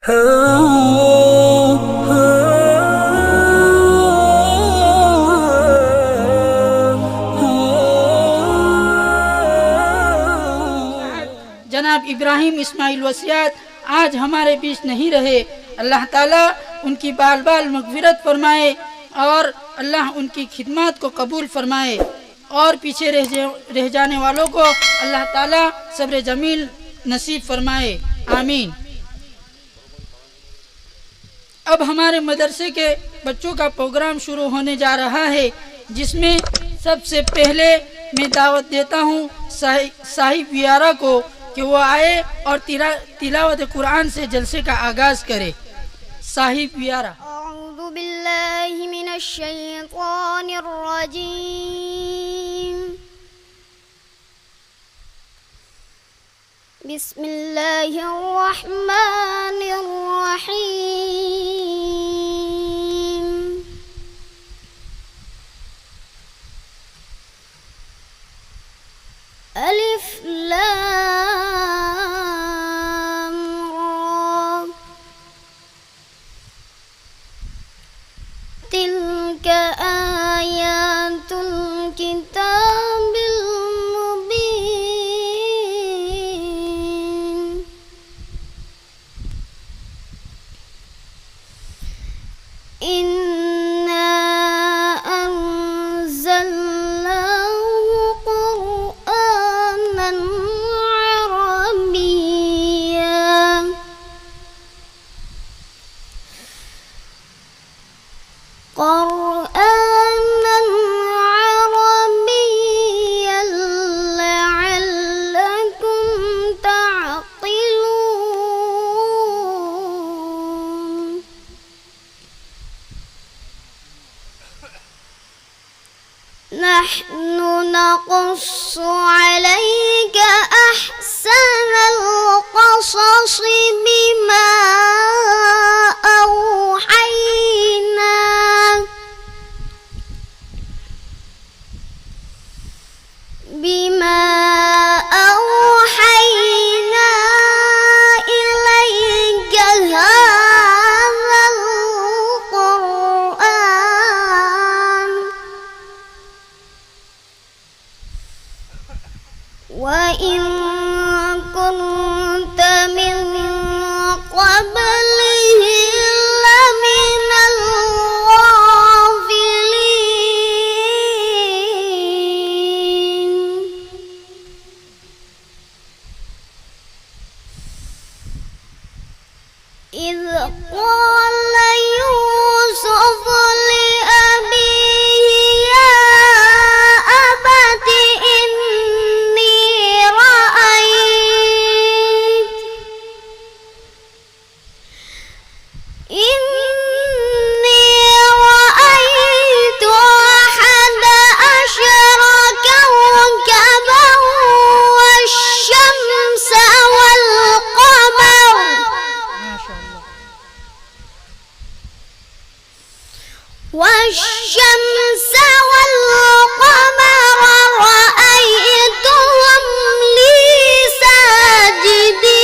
जनाब इब्राहिम इस्माइल वसियात आज हमारे बीच नहीं रहे। अल्लाह ताला उनकी बाल बाल मग़फ़िरत फरमाए और अल्लाह उनकी खिदमत को कबूल फरमाए और पीछे रह जाने वालों को अल्लाह ताला सब्र जमील नसीब फरमाए, आमीन। अब हमारे मदरसे के बच्चों का प्रोग्राम शुरू होने जा रहा है, जिसमें सबसे पहले मैं दावत देता हूँ साहिब वियारा को कि वो आए और तिलावत कुरान से जलसे का आगाज करे। साहिब वियारा। अऊज़ु बिल्लाहि मिनश शैतानिर रजीम। बिस्मिल्लाहिर रहमानिर रहीम। अलिफ लाम रा। तिल्क आयातुल किताबिल मुबीन। इन्ना अंज़लनाहु क़ुरआनन अरबिय्यन। क़ुरआनन अरबिय्यन लअल्लकुम तअक़िलून। नहनु नक़ुस्सु अलैक अहसनल क़ससि बिमा अवहैना इलैक हाज़ल क़ुरआन व इन कुन्त मिन क़ब्लिहि लमिनल गाफ़िलीन। इज़ क़ाल यूसुफ़ लिअबीहि या अबति इन्नी रअयतु अहद अशर कौकबन वश्शम्स वल्क़मर रअयतुहुम ली साजिदीन।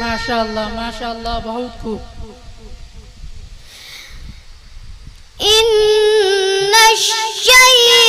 माशाअल्लाह माशाअल्लाह, बहुत खूब।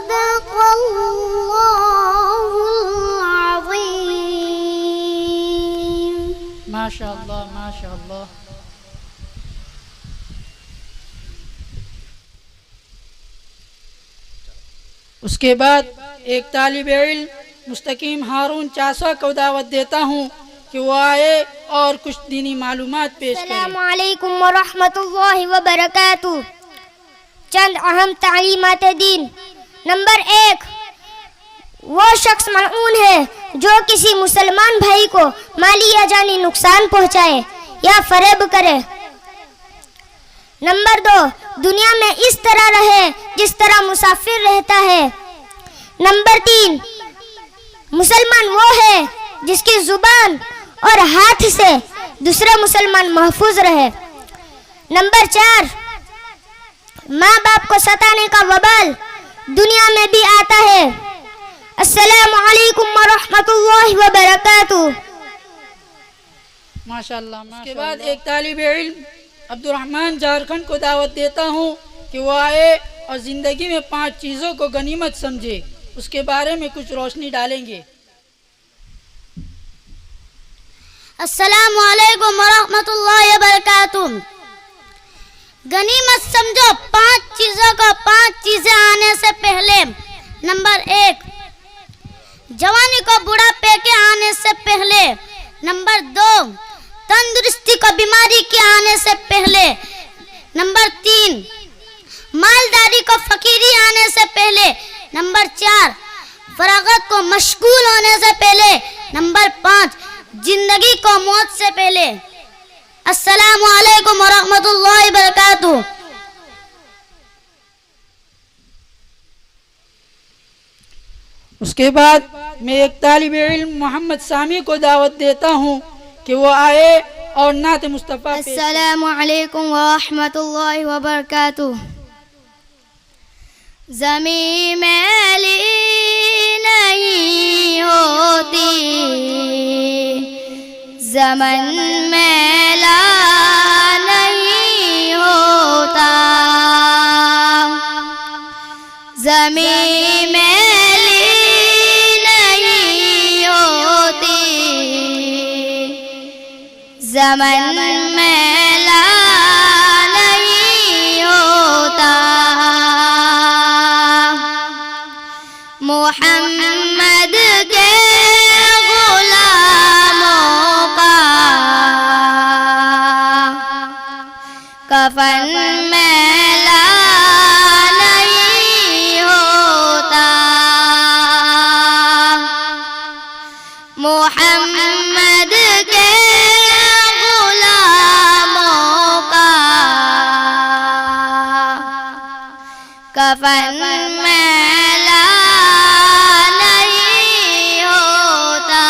सदक़ल्लाहुल अज़ीम। माशाअल्लाह माशाअल्लाह। उसके बाद एक तालिब इल्म मुस्तकीम हारून चासा को दावत देता हूँ कि वो आए और कुछ दीनी मालूमात पेश करें। अस्सलामु अलैकुम व रहमतुल्लाहि व बरकातुहू। चंद अहम तालीमात दीन। नंबर 1, वो शख्स मलऊन है जो किसी मुसलमान भाई को माली या जानी नुकसान पहुँचाए या फरेब करे। नंबर 2, दुनिया में इस तरह रहे जिस तरह मुसाफिर रहता है। नंबर 3, मुसलमान वो है जिसकी जुबान और हाथ से दूसरे मुसलमान महफूज रहे। नंबर 4, माँ बाप को सताने का वबाल दुनिया में भी आता है। अस्सलामु अलैकुम व रहमतुल्लाहि व बरकातुहू। माशाअल्लाह। उसके बाद एक तालिब इल्म अब्दुर्रहमान झारखंड को दावत देता हूँ कि वो आए और ज़िंदगी में 5 चीज़ों को गनीमत समझे, उसके बारे में कुछ रोशनी डालेंगे। अस्सलामु अलैकुम व रहमतुल्लाहि व बरकातुहू। गनीमत समझो 5 चीज़ों को 5 चीज़ें आने से पहले। नंबर 1, जवानी को बुढ़ापे के आने से पहले। नंबर 2, तंदुरुस्ती को बीमारी के आने से पहले। नंबर 3, मालदारी को फकीरी आने से पहले। नंबर 4, फरागत को मशगूल होने से पहले। नंबर 5, जिंदगी को मौत से पहले। अस्सलामु अलैकुम व रहमतुल्लाहि व बरकातुहू। उसके बाद मैं एक तालिब इल्म मोहम्मद सामी को दावत देता हूँ कि वो आए और नात मुस्तफ़ा पेश करें। अस्सलामु अलैकुम व रहमतुल्लाहि व बरकातुहू। ज़मीं मैली नहीं होती, ज़मन मैला नहीं होता। ज़मीं मैली नहीं होती, ज़मन मैला नहीं होता। मोहम्मद के गुलामों का कफन मैला नहीं होता। मोहम्मद के गुलामों का कफन मैला नहीं होता।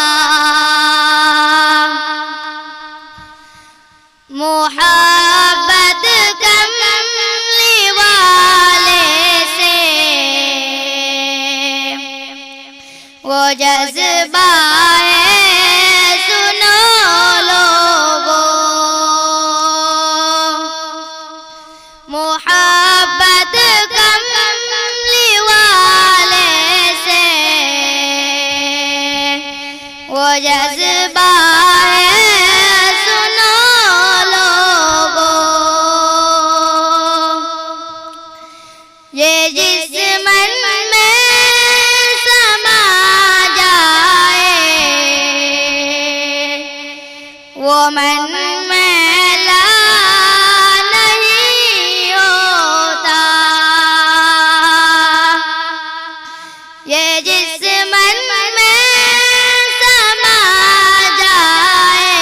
मोहब्बत कमली वाले से वो जज्बा है, सुनो लोगों। मोहब्बत कमली वाले से वो जज्बा है, सुनो लोगों। ये जिस मन में समा जाए वो मन मैला नहीं होता। ये जिस मन में समा जाए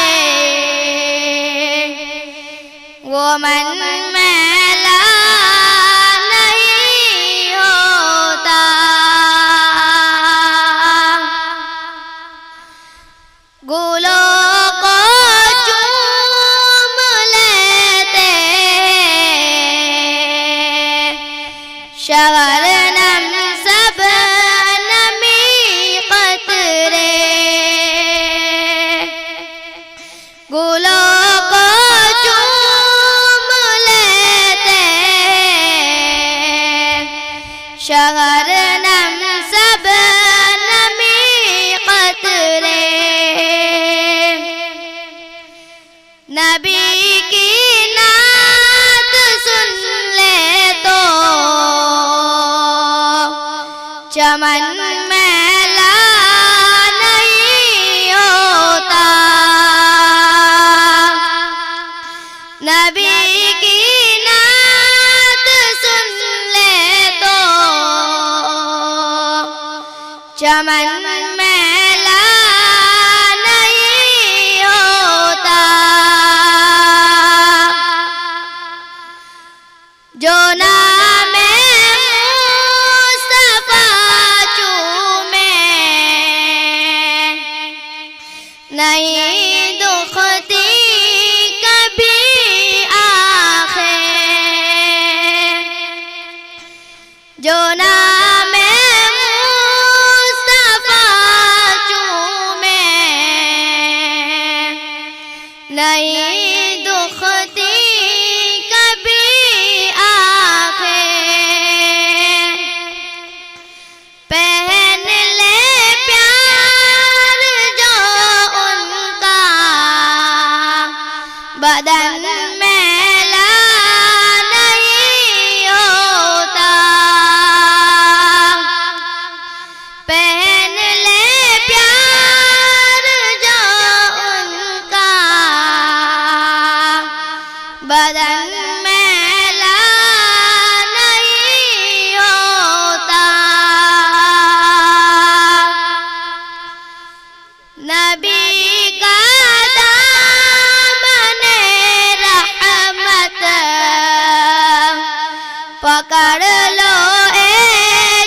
वो मन मैला नहीं होता। गुलों को चूम लेते शबनम सब नमी कतरे। गुलों को चूम लेते नबी की नात सुन ले तो चमन मैला नहीं होता। नबी की नात सुन ले तो चमन मैला नहीं होता। जो नाम मुस्तफा चूमे नहीं दुखती कभी आंखें। जो नाम मुस्तफा चूमे नहीं दुखती कभी आंखें। पहन ले प्यार जो उनका बदन मैला नहीं होता। पहन ले प्यार जो उनका बदन मैला नहीं होता। नबी का दामन रहमत पकड़ लो ए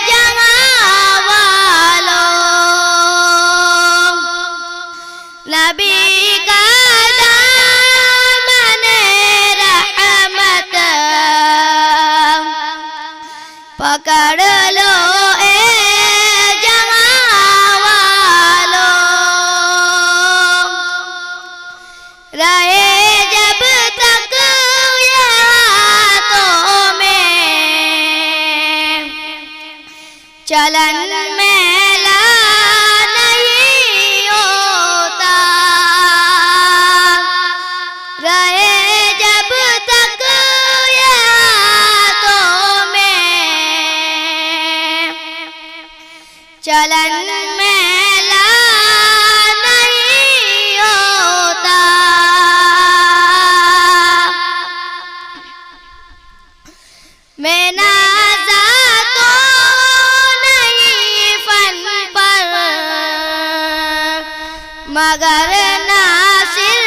जहां वालों। नबी का दामन रहमत पकड़ लो ए जहां वालों। रहे जब तक ये हाथों में चलन मैला नहीं होता। रहे जब तक ये हाथों में चलन मैला नहीं होता। मैं नाज़ा तो नहीं फन पर मगर नासिर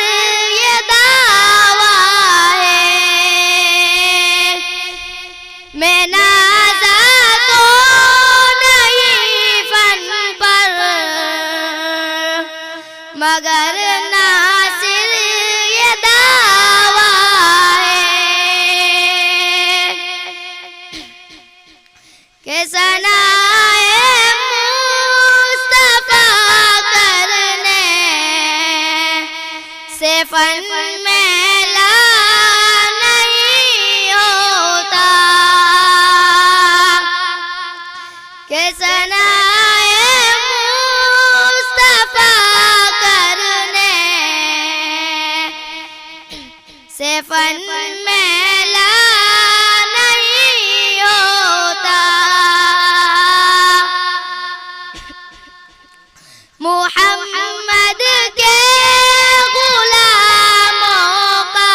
ये दावा है। मैं नाज़ा तो नहीं फन पर मगर नासिर ये दावा है कि सनाए मुस्तफा करने से फन मैला नहीं होता। कि सनाए मुस्तफा करने से फन मैला नहीं होता। मुहम्मद के गुलामों का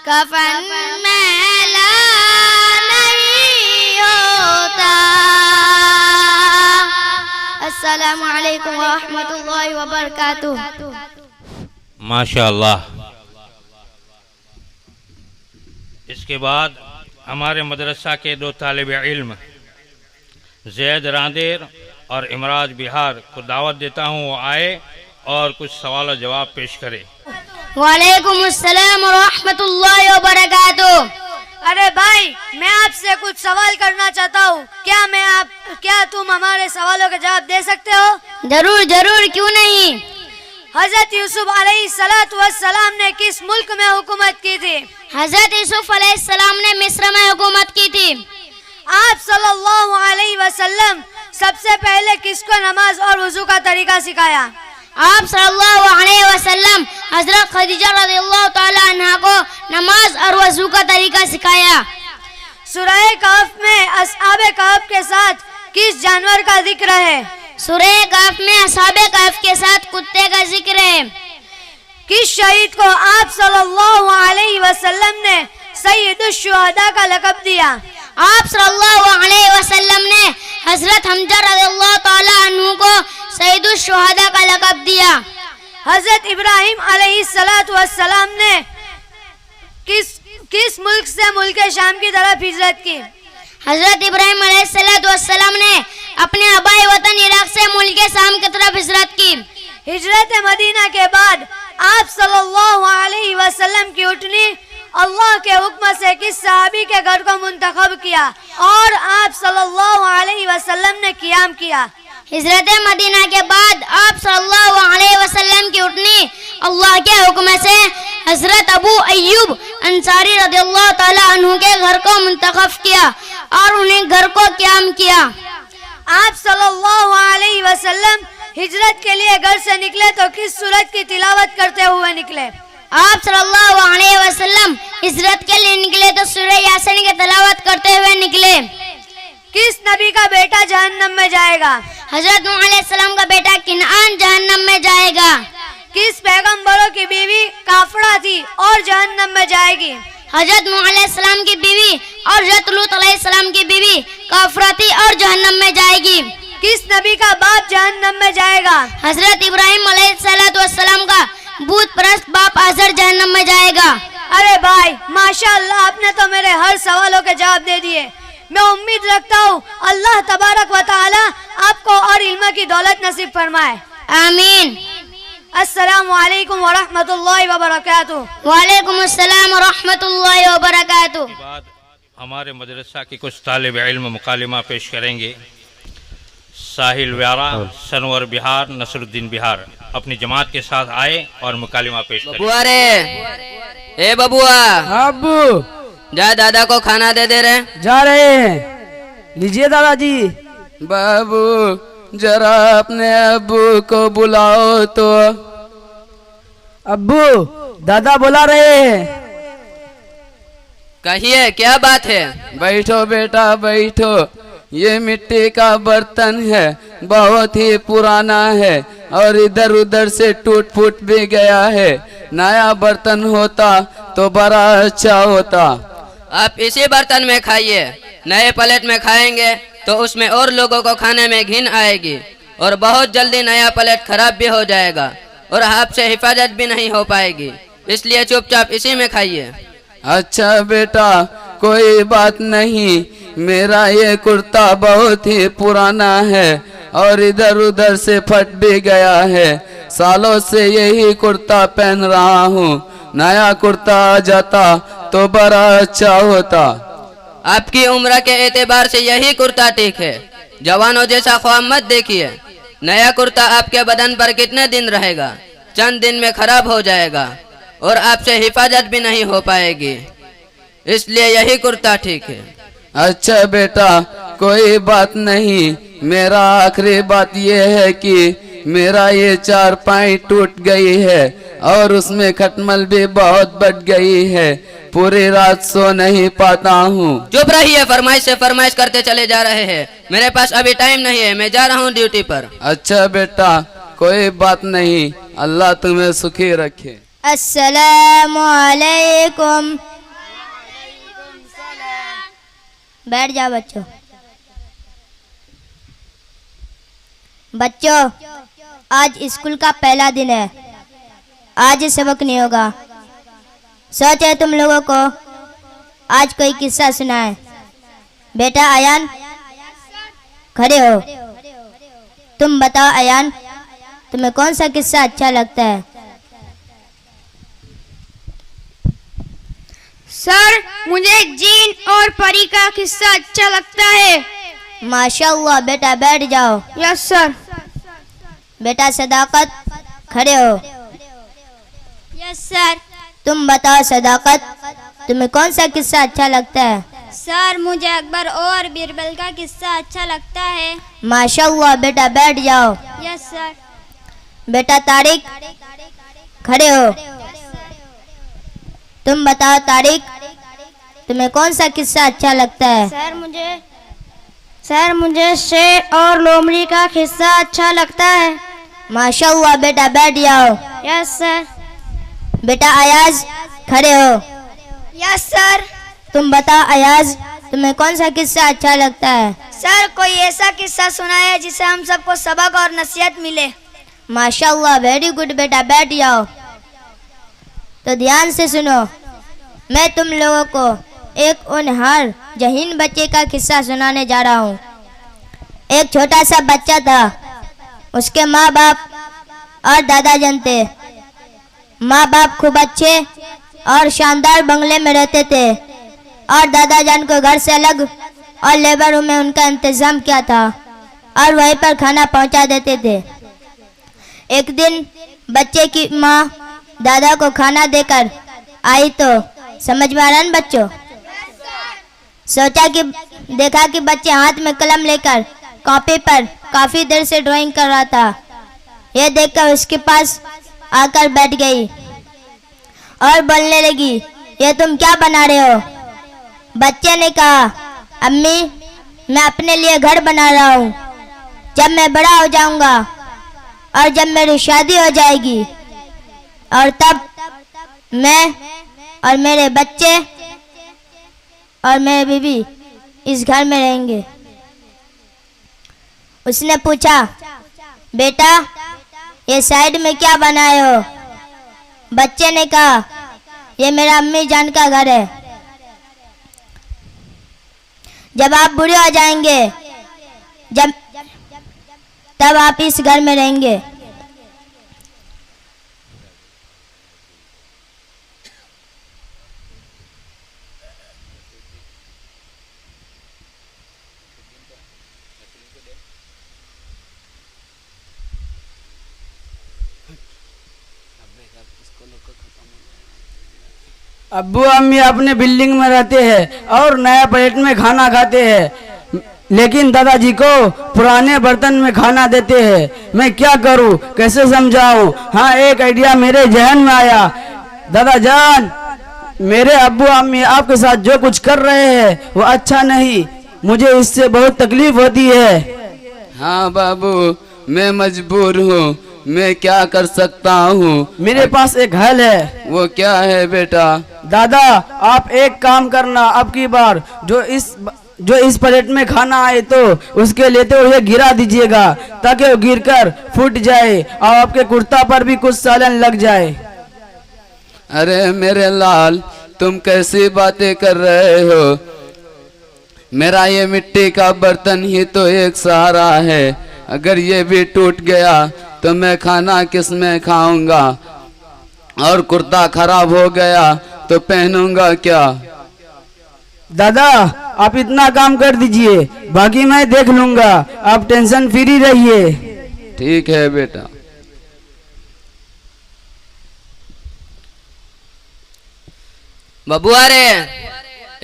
कफन मैला नहीं होता। अस्सलामु अलैकुम व रहमतुल्लाहि व बरकातुहू। माशाअल्लाह। इसके बाद हमारे मदरसा के दो तालिब इल्म ज़ैद रांदेर और इमराज बिहार को दावत देता हूँ वो आए और कुछ सवाल जवाब पेश करे। वालेकुम अस्सलाम व रहमतुल्लाहि व बरकातुहू। अरे भाई, मैं आपसे कुछ सवाल करना चाहता हूँ। क्या तुम हमारे सवालों का जवाब दे सकते हो? जरूर जरूर, क्यों नहीं। हजरत यूसुफ अलैहिस्सलातु वस्सलाम ने किस मुल्क में हुकूमत की थी? हजरत यूसुफ अलैहिस्सलाम ने मिस्र में हुकूमत की थी। आप सल्लल्लाहु अलैहि वसल्लम सबसे पहले किसको नमाज और वुजू का तरीका सिखाया? आप सल्लल्लाहु अलैहि वसल्लम हजरत खदीजा रज़ियल्लाहु ताला अन्हा को नमाज और वजू का तरीका सिखाया। सूरह कहफ में असहाबे कहफ के साथ किस जानवर का जिक्र है? सूरह कहफ में असहाबे कहफ के साथ कुत्ते का जिक्र है। किस शहीद को आप सल्लल्लाहु अलैहि वसल्लम ने सैयदुश शुहदा का लक़ब दिया? आप सल्लल्लाहु अलैहि वसल्लम ने हजरत हमजा रज़ियल्लाहु ताला अन्हु को सैयदुश शुहदा का लक़ब दिया। हजरत इब्राहिम अलैहिस्सलातु वस्सलाम ने किस मुल्क से मुल्क शाम की तरफ हिजरत की? हजरत इब्राहिम अलैहिस्सलातु वस्सलाम ने अपने आबाई वतन इराक से मुल्क शाम की तरफ हिजरत की। हिजरत मदीना के बाद आप सल्लल्लाहु अलैहि वसल्लम की उठनी अल्लाह के हुक्म से किस सहाबी के घर को मुंतखब किया और आप सल्लल्लाहु अलैहि वसल्लम ने क़ियाम किया? हिजरत मदीना के बाद आप सल्लल्लाहु अलैहि वसल्लम की उठनी अल्लाह के हुक्म से हजरत अबू अय्यूब अंसारी रज़ियल्लाहु ताला अन्हु के घर को मुंतखब किया और उन्हें घर को क़याम किया। आप सल्लल्लाहु अलैहि वसल्लम हिजरत के लिए घर से निकले तो किस सूरत की तिलावत करते हुए निकले? आप सल्लल्लाहु अलैहि वसल्लम हिजरत के लिए निकले तो सूरह यासीन की तिलावत करते हुए निकले। किस नबी का बेटा जहन्नम में जाएगा? हजरत नूह अलैहिस्सलाम का बेटा किनान जहन्नम में जाएगा। किस पैगंबरों की बीवी काफड़ा थी और जहन्नम में जाएगी? हजरत नूह अलैहिस्सलाम की बीवी और हजरत लूत अलैहिस्सलाम की बीवी काफरा थी और जहन्नम में जाएगी। किस नबी का बाप जहन्नम में जाएगा? हजरत इब्राहिम अलैहिस्सलाम का बूत परस्त बाप आजर जहन्नम में जाएगा। अरे भाई माशाअल्लाह, आपने तो मेरे हर सवालों के जवाब दे दिए। मैं उम्मीद रखता हूँ अल्लाह तबारक व तआला आपको और इल्म की दौलत नसीब फरमाए। आमीन। अस्सलामु अलैकुम व रहमतुल्लाहि व बरकातुहू। वालेकुम अस्सलाम व रहमतुल्लाहि व बरकातुहू। बाद हमारे मदरसा की कुछ तालिब इल्म मुकालिमा पेश करेंगे। साहिल व्यारा, सनवर बिहार, नसरुद्दीन बिहार अपनी जमात के साथ आए और मुकालिमा पेश करें। बबुआ रे, ए बबुआ। अब्बू जा दादा को खाना दे दे रहे। जा रहे हैं, लीजिए दादाजी। बाबू जरा अपने अब्बू को बुलाओ तो। अब्बू दादा बुला रहे हैं। कहिए क्या बात है? बैठो बेटा बैठो। ये मिट्टी का बर्तन है, बहुत ही पुराना है और इधर उधर से टूट फूट भी गया है। नया बर्तन होता तो बड़ा अच्छा होता। आप इसी बर्तन में खाइए। नए प्लेट में खाएंगे तो उसमें और लोगों को खाने में घिन आएगी और बहुत जल्दी नया प्लेट खराब भी हो जाएगा और आपसे हिफाजत भी नहीं हो पाएगी। इसलिए चुपचाप इसी में खाइए। अच्छा बेटा कोई बात नहीं। मेरा ये कुर्ता बहुत ही पुराना है और इधर उधर से फट भी गया है। सालों से यही कुर्ता पहन रहा हूँ। नया कुर्ता आ जाता तो बड़ा अच्छा होता। आपकी उम्र के एतबार से यही कुर्ता ठीक है। जवानों जैसा ख्वाब मत देखिए। नया कुर्ता आपके बदन पर कितने दिन रहेगा? चंद दिन में खराब हो जाएगा और आपसे हिफाजत भी नहीं हो पाएगी। इसलिए यही कुर्ता ठीक है। अच्छा बेटा कोई बात नहीं। मेरा आखिरी बात यह है कि मेरा ये चारपाई टूट गई है और उसमें खटमल भी बहुत बढ़ गई है। पूरी रात सो नहीं पाता हूँ। चुप रहिए, फरमाइश से फरमाइश करते चले जा रहे हैं। मेरे पास अभी टाइम नहीं है, मैं जा रहा हूँ ड्यूटी पर। अच्छा बेटा कोई बात नहीं, अल्लाह तुम्हें सुखी रखे। अस्सलामु अलैकुम। बैठ जाओ बच्चों। बच्चों आज स्कूल का पहला दिन है। आज सबक नहीं होगा। सोच है तुम लोगों को आज कोई किस्सा सुनाए। बेटा अयान खड़े हो। तुम बताओ अयान तुम्हें कौन सा किस्सा अच्छा लगता है? सर मुझे जीन और परी का किस्सा अच्छा लगता है। माशाअल्लाह बेटा बैठ जाओ। Yes sir. बेटा सदाकत खड़े हो। Yes sir. तुम बताओ सदाकत तुम्हें कौन सा किस्सा अच्छा लगता है? सर मुझे अकबर और बीरबल का किस्सा अच्छा लगता है। माशाअल्लाह बेटा बैठ जाओ। Yes sir. बेटा तारिक, खड़े हो। तुम बताओ तारिक, तुम्हें कौन सा किस्सा अच्छा लगता है? सर मुझे शेर और लोमड़ी का किस्सा अच्छा लगता है। माशाअल्लाह बेटा, बैठ जाओ। Yes sir. बेटा अयाज, खड़े हो। Yes sir. तुम बताओ अयाज, तुम्हें कौन सा किस्सा अच्छा लगता है? सर कोई ऐसा किस्सा सुनाए जिससे हम सबको सबक और नसीहत मिले। माशाअल्लाह, वेरी गुड बेटा, बैठ जाओ। तो ध्यान से सुनो, मैं तुम लोगों को एक होनहार जहीन बच्चे का किस्सा सुनाने जा रहा हूँ। एक छोटा सा बच्चा था, उसके माँ बाप और दादा जान थे। माँ बाप खूब अच्छे और शानदार बंगले में रहते थे और दादा जान को घर से अलग और लेबर रूम में उनका इंतजाम किया था और वहीं पर खाना पहुंचा देते थे। एक दिन बच्चे की माँ दादा को खाना देकर आई तो समझ में आ रहा है ना बच्चों? देखा कि बच्चे हाथ में कलम लेकर कॉपी पर काफी देर से ड्राइंग कर रहा था। यह देखकर उसके पास आकर बैठ गई और बोलने लगी, ये तुम क्या बना रहे हो? बच्चे ने कहा, अम्मी मैं अपने लिए घर बना रहा हूँ। जब मैं बड़ा हो जाऊंगा और जब मेरी शादी हो जाएगी और तब मैं और मेरे बच्चे और मेरे बीवी इस घर में रहेंगे। उसने पूछा, बेटा ये साइड में क्या बनाए हो? बच्चे ने कहा, ये मेरा अम्मी जान का घर है। जब आप बूढ़े हो जाएंगे तब आप इस घर में रहेंगे। अब्बू अम्मी अपने बिल्डिंग में रहते हैं और नया प्लेट में खाना खाते हैं, लेकिन दादाजी को पुराने बर्तन में खाना देते हैं। मैं क्या करूं, कैसे समझाऊं? हाँ, एक आइडिया मेरे जहन में आया। दादा जान, मेरे अब्बू अम्मी आपके साथ जो कुछ कर रहे हैं वो अच्छा नहीं, मुझे इससे बहुत तकलीफ होती है। हाँ बाबू, मैं मजबूर हूँ, मैं क्या कर सकता हूँ? मेरे पास एक हल है। वो क्या है बेटा? दादा आप एक काम करना, अब की बार जो इस प्लेट में खाना आए तो उसके लेते हुए गिरा दीजिएगा ताकि वो गिरकर फूट जाए और आपके कुर्ता पर भी कुछ सालन लग जाए। अरे मेरे लाल, तुम कैसी बातें कर रहे हो? मेरा ये मिट्टी का बर्तन ही तो एक सहारा है, अगर ये भी टूट गया तो मैं खाना किस में खाऊंगा? और कुर्ता खराब हो गया तो पहनूंगा क्या? दादा आप इतना काम कर दीजिए, बाकी मैं देख लूंगा, आप टेंशन फ्री रहिए। ठीक है बेटा। बबुआ रे,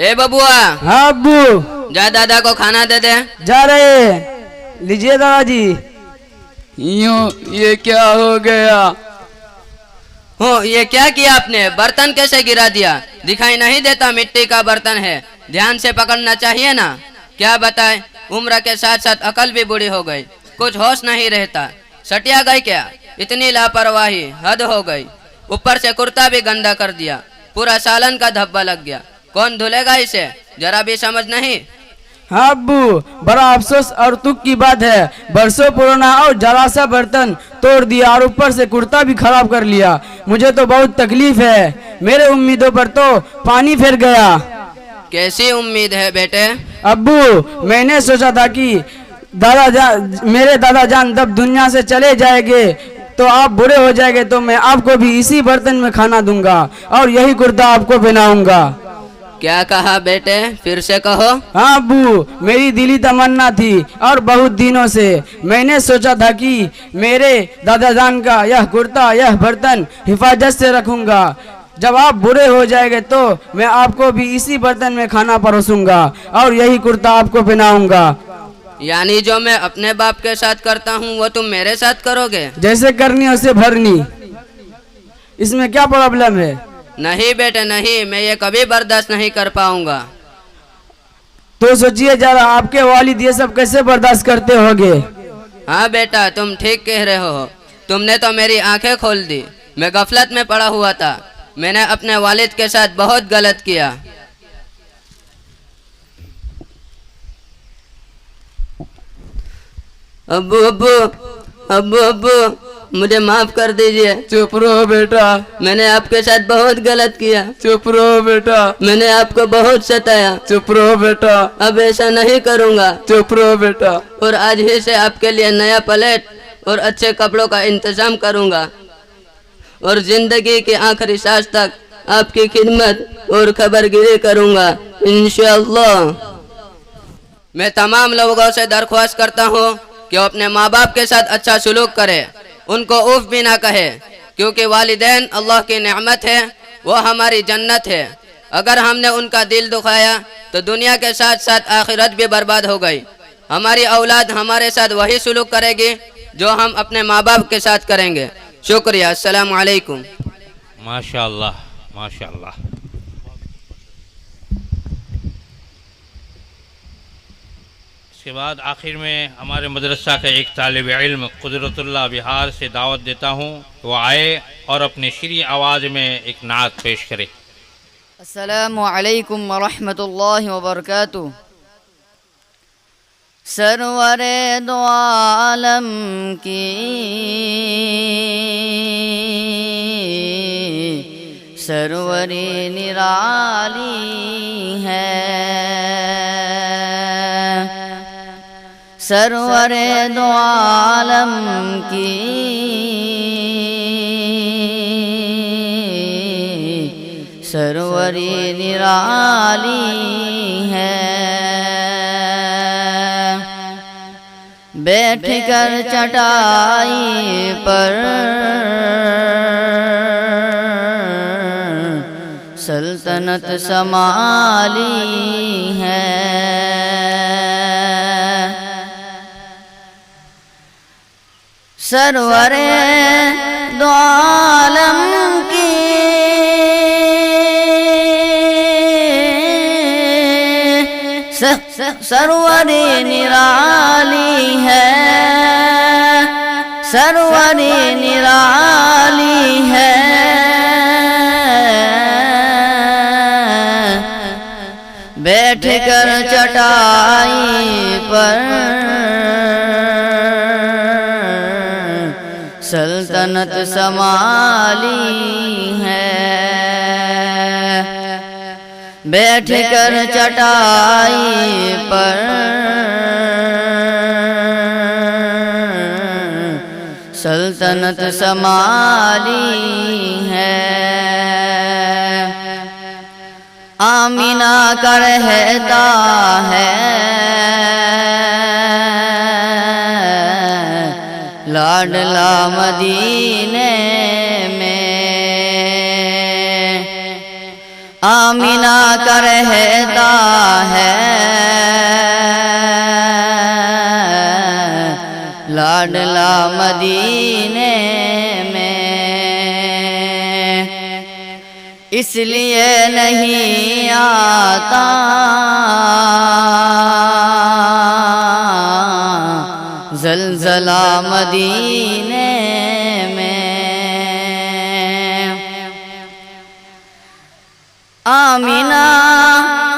ए बबुआ। हाँ अब्बू। जा दादा को खाना दे दे। जा रहे, लीजिए दादाजी। यूं ये क्या हो गया? हो, ये क्या किया आपने? बर्तन कैसे गिरा दिया? दिखाई नहीं देता मिट्टी का बर्तन है, ध्यान से पकड़ना चाहिए ना। क्या बताए, उम्र के साथ साथ अकल भी बुरी हो गई, कुछ होश नहीं रहता। सटिया गई क्या? इतनी लापरवाही, हद हो गई। ऊपर से कुर्ता भी गंदा कर दिया, पूरा सालन का धब्बा लग गया। कौन धुलेगा इसे? जरा भी समझ नहीं। हाँ अब्बू, बड़ा अफसोस और दुख की बात है, बरसों पुराना और जरा सा बर्तन तोड़ दिया और ऊपर से कुर्ता भी खराब कर लिया। मुझे तो बहुत तकलीफ है, मेरे उम्मीदों पर तो पानी फिर गया। कैसी उम्मीद है बेटे? अब्बू मैंने सोचा था कि मेरे दादा जान जब दुनिया से चले जाएंगे तो आप बुरे हो जाएंगे तो मैं आपको भी इसी बर्तन में खाना दूंगा और यही कुर्ता आपको पहनाऊंगा। क्या कहा बेटे, फिर से कहो। हाँ अब्बू, मेरी दिली तमन्ना थी और बहुत दिनों से मैंने सोचा था कि मेरे दादा जान का यह कुर्ता, यह बर्तन हिफाजत से रखूंगा। जब आप बुरे हो जाएंगे तो मैं आपको भी इसी बर्तन में खाना परोसूंगा और यही कुर्ता आपको पहनाऊंगा। यानी जो मैं अपने बाप के साथ करता हूँ वो तुम मेरे साथ करोगे? जैसे करनी वैसे भरनी, इसमें क्या प्रॉब्लम है? नहीं बेटे नहीं, मैं ये कभी बर्दाश्त नहीं कर पाऊंगा। तो सोचिए जरा, आपके वालिद ये सब कैसे बर्दाश्त करते होंगे? हाँ बेटा तुम ठीक कह रहे हो, तुमने तो मेरी आंखें खोल दी। मैं गफलत में पड़ा हुआ था, मैंने अपने वालिद के साथ बहुत गलत किया। अब्बू अब्बू अब्बू अब्बू मुझे माफ कर दीजिए। चुप रहो बेटा, मैंने आपके साथ बहुत गलत किया। चुप रहो बेटा, मैंने आपको बहुत सताया। चुप रहो बेटा, अब ऐसा नहीं करूँगा। चुप रहो बेटा। और आज ही से आपके लिए नया प्लेट और अच्छे कपड़ों का इंतजाम करूँगा और जिंदगी के आखिरी सांस तक आपकी खिदमत और खबरगिरी करूँगा इंशाअल्लाह। मैं तमाम लोगों से दरख्वास्त करता हूँ कि वो अपने माँ बाप के साथ अच्छा सलूक करे, उनको उफ भी ना कहे, क्योंकि वालिदैन अल्लाह की नेमत है, वो हमारी जन्नत है। अगर हमने उनका दिल दुखाया तो दुनिया के साथ साथ आखिरत भी बर्बाद हो गई। हमारी औलाद हमारे साथ वही सलूक करेगी जो हम अपने माँ बाप के साथ करेंगे। शुक्रिया, अस्सलाम वालेकुम। माशाअल्लाह माशाअल्लाह। इसके बाद आखिर में हमारे मदरसा के एक तालिब इल्म कुदरतुल्लाह बिहार से दावत देता हूँ, वो आए और अपनी श्री आवाज़ में एक नात पेश करे। अस्सलामु अलैकुम व रहमतुल्लाहि व बरकातुहू। सरवरे दो आलम की सरवरी निराली है, सरवरे दो आलम की सरवरी निराली है। बैठ कर चटाई पर सल्तनत संभाली है, सरवरे दो आलम की सरवरी निराली है, सरवरी निराली है। बैठ कर चटाई पर सल्तनत संभाली है, बैठ कर चटाई पर सल्तनत संभाली है। आमीना का रहता है लाडला मदीने में, आमीना का रहता है लाडला मदीने में, इसलिए नहीं आता ज़लज़ला मदीने में। आमीना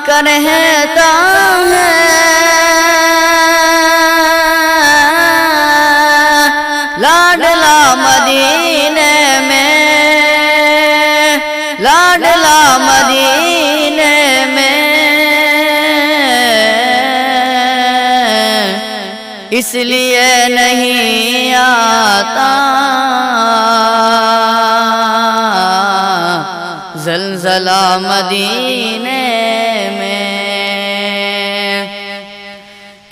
का रहता है लाडला मदीने में, लाडला मदीने में, इसलिए नहीं आता ज़लज़ला मदीने में,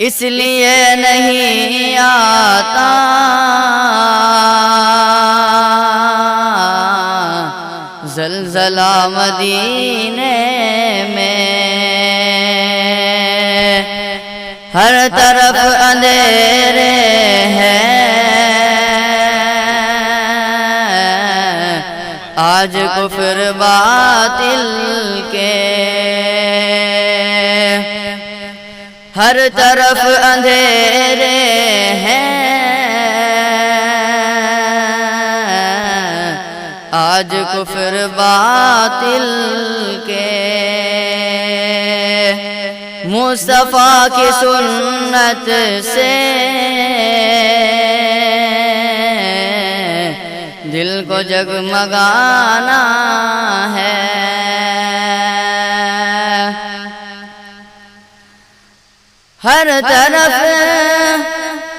इसलिए नहीं आता ज़लज़ला मदीने में। हर तरफ अंधेरे हैं, आज कुफ्र बातिल के। हर तरफ अंधेरे हैं, आज कुफ्र बातिल के। मुस्तफा की सुन्नत से दिल को जगमगाना है। हर तरफ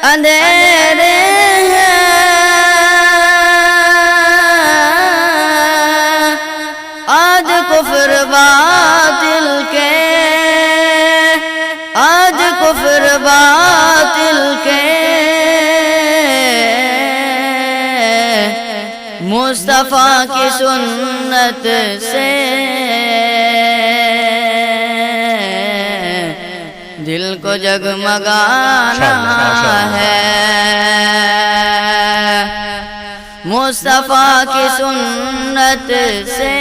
अंधेरे हैं, आज कुफ्र बातिल के, आज कुफ्र बातिल के। मुस्तफा की सुन्नत से दिल को जगमगाना है। मुस्तफा की सुन्नत से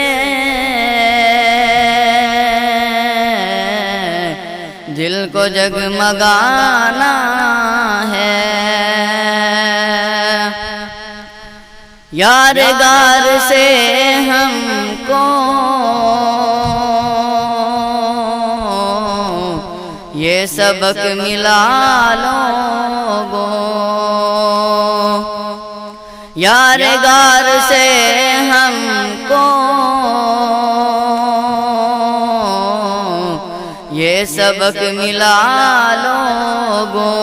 दिल को जगमगाना है। यारगार से हमको ये सबक मिला लोगों, यारगार से हमको ये सबक मिला लोगों।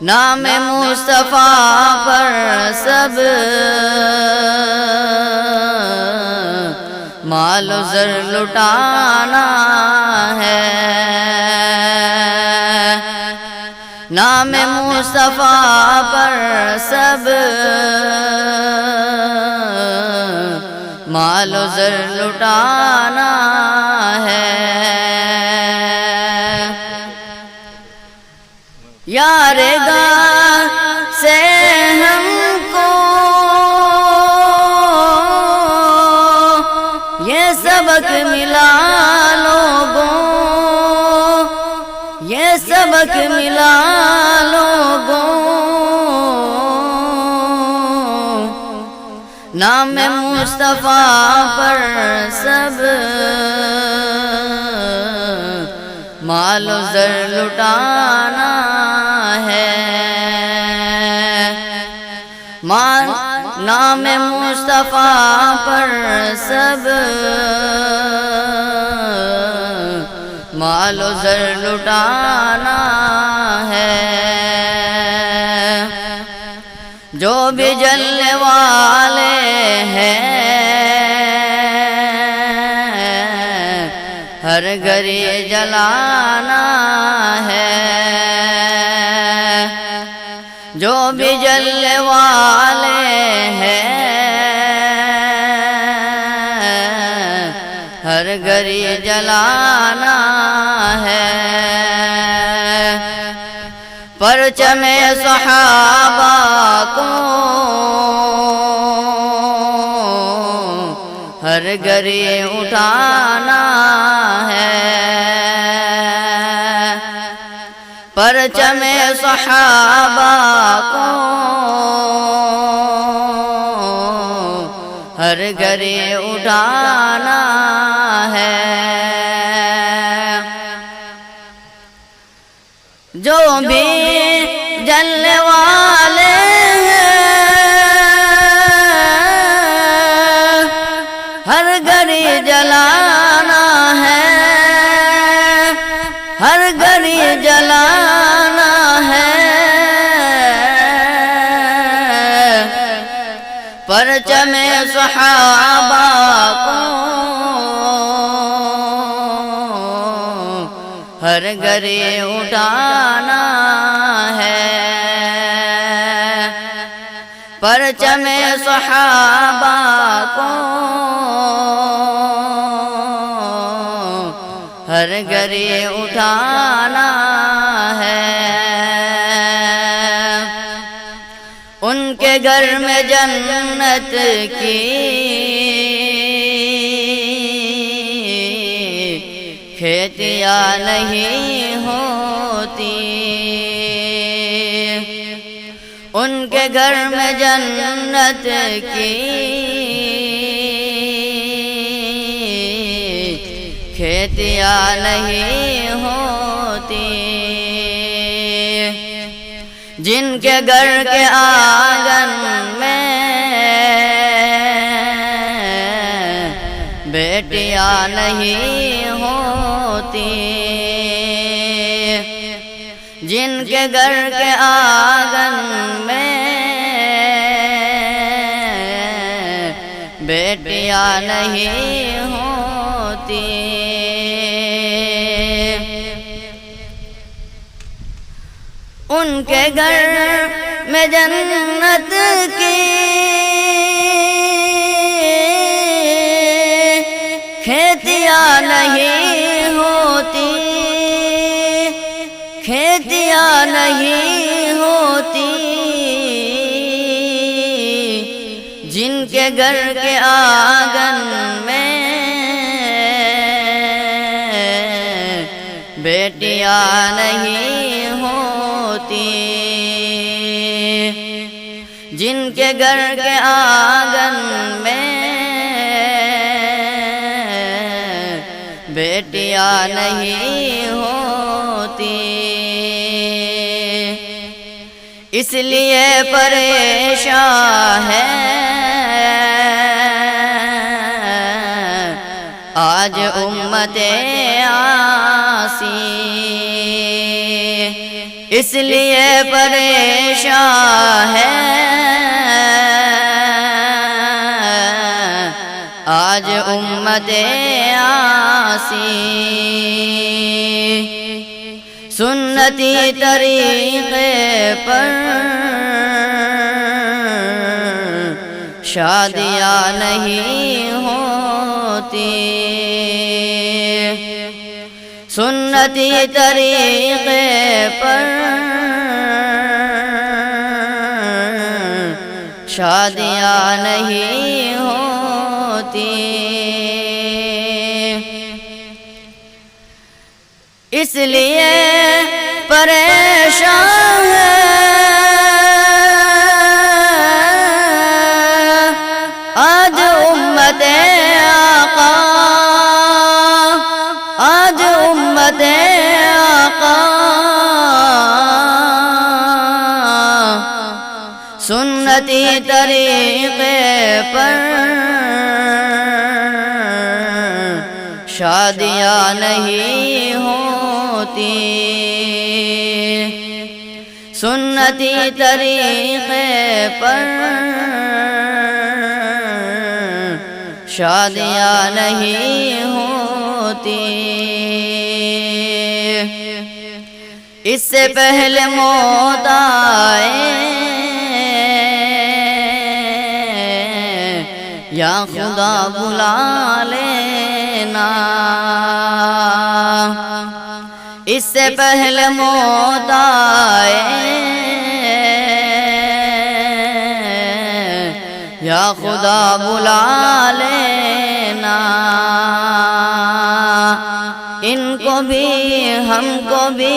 नाम मुस्तफा पर सब मालो ज़र लुटाना है। नाम मुस्तफा पर सब मालो ज़र लुटाना है। यारगार से हमको ये सबक मिला लोगों, ये सबक मिला लोगों। नाम मुस्तफा पर सब मालो ज़र लुटाना है। नाम मुस्तफा पर सब मालो ज़र लुटाना है। जो भी जलने वाले हैं हर घड़ी जलाना है। जो भी जलने वाले हैं हर घड़ी जलाना है। परचमे सहाबा को हर घड़ी उठाना है। परचमे सहाबा को हर घड़ी उठाना है। जो भी जलने वाले हर घड़ी जलाना है, हर घड़ी जलाना है। परचमे सहाबा को हर घड़ी उठाना है। परचमे सहाबा को हर पर गरे उठाना है। उनके घर में जन्नत की खेतियाँ नहीं होती। उनके घर में जन्नत की खेतियाँ नहीं होती। जिनके घर के आंगन में बेटियाँ नहीं होती। जिनके घर के आंगन में बेटियाँ नहीं होती। उनके घर में जन्नत की खेतियाँ नहीं होती। खेतियाँ नहीं होती। जिनके घर के आंगन में बेटियाँ नहीं होती। जिनके घर के आंगन में बेटियाँ नहीं होती। इसलिए परेशान है आज उम्मते आसी। इसलिए परेशान है आज उम्मते आसी। सुन्नती तरीक़े पर शादियाँ नहीं होती। सुन्नती तरीक़े पर शादियाँ नहीं होती। इसलिए परेशान है आज उम्मते आका। आज उम्मते आका सुन्नती तरीक़े पर शादियाँ नहीं होती। सुन्नती तरीक़े पर शादियाँ नहीं होती। इससे पहले मौत आए या खुदा बुला लेना। इससे पहले मौत आए या खुदा बुला लेना। इनको भी हमको भी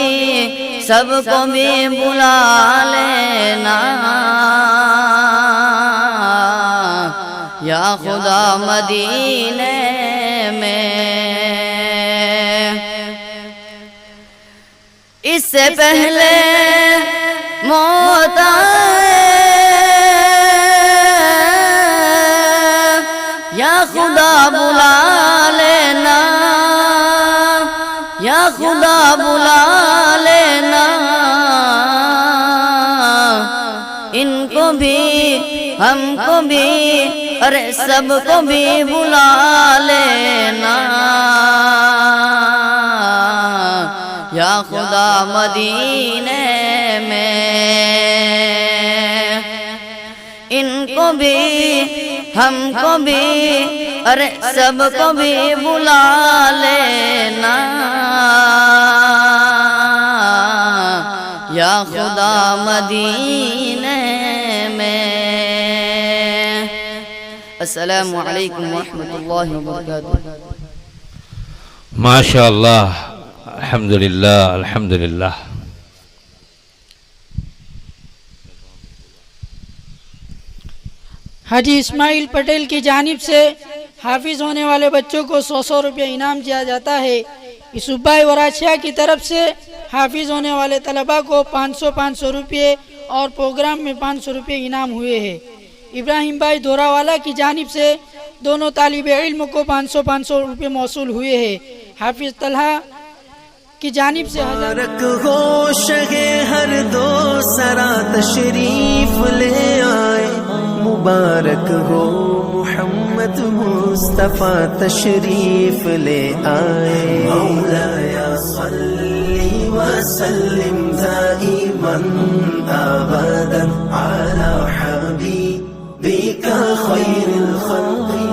सबको भी बुला लेना या खुदा मदीने में। इससे पहले मौत आए या खुदा बुला लेना या खुदा बुला लेना। इनको भी हमको भी अरे सबको भी बुला लेना या खुदा मदीने में। इनको भी हमको भी अरे सबको भी बुला लेना या खुदा मदीने में। अस्सलामु अलैकुम वरहमतुल्लाहि वबरकातुहू। माशाअल्लाह, अल्हम्दुलिल्लाह, अल्हम्दुलिल्लाह। हाजी इस्माइल पटेल की जानिब से हाफिज होने वाले बच्चों को 100 रुपये इनाम दिया जाता है। यूसुफ वराछिया की तरफ से हाफिज होने वाले तलबा को 500 रुपये और प्रोग्राम में 500 रुपये इनाम हुए हैं। इब्राहिम भाई दोरावाला की जानिब से दोनों तालिबे इल्म को 500 रुपये मौसूल हुए हैं। हाफिज तलहा की जानिब से मुबारक हो शगे हर दो सरा तशरीफ ले आए, मुबारक हो मोहम्मद मुस्तफा तशरीफ ले आए। मौलाया सल्ली व सल्लिम दाइमन अबदन अला हबीबिका खैरिल खल्क़ि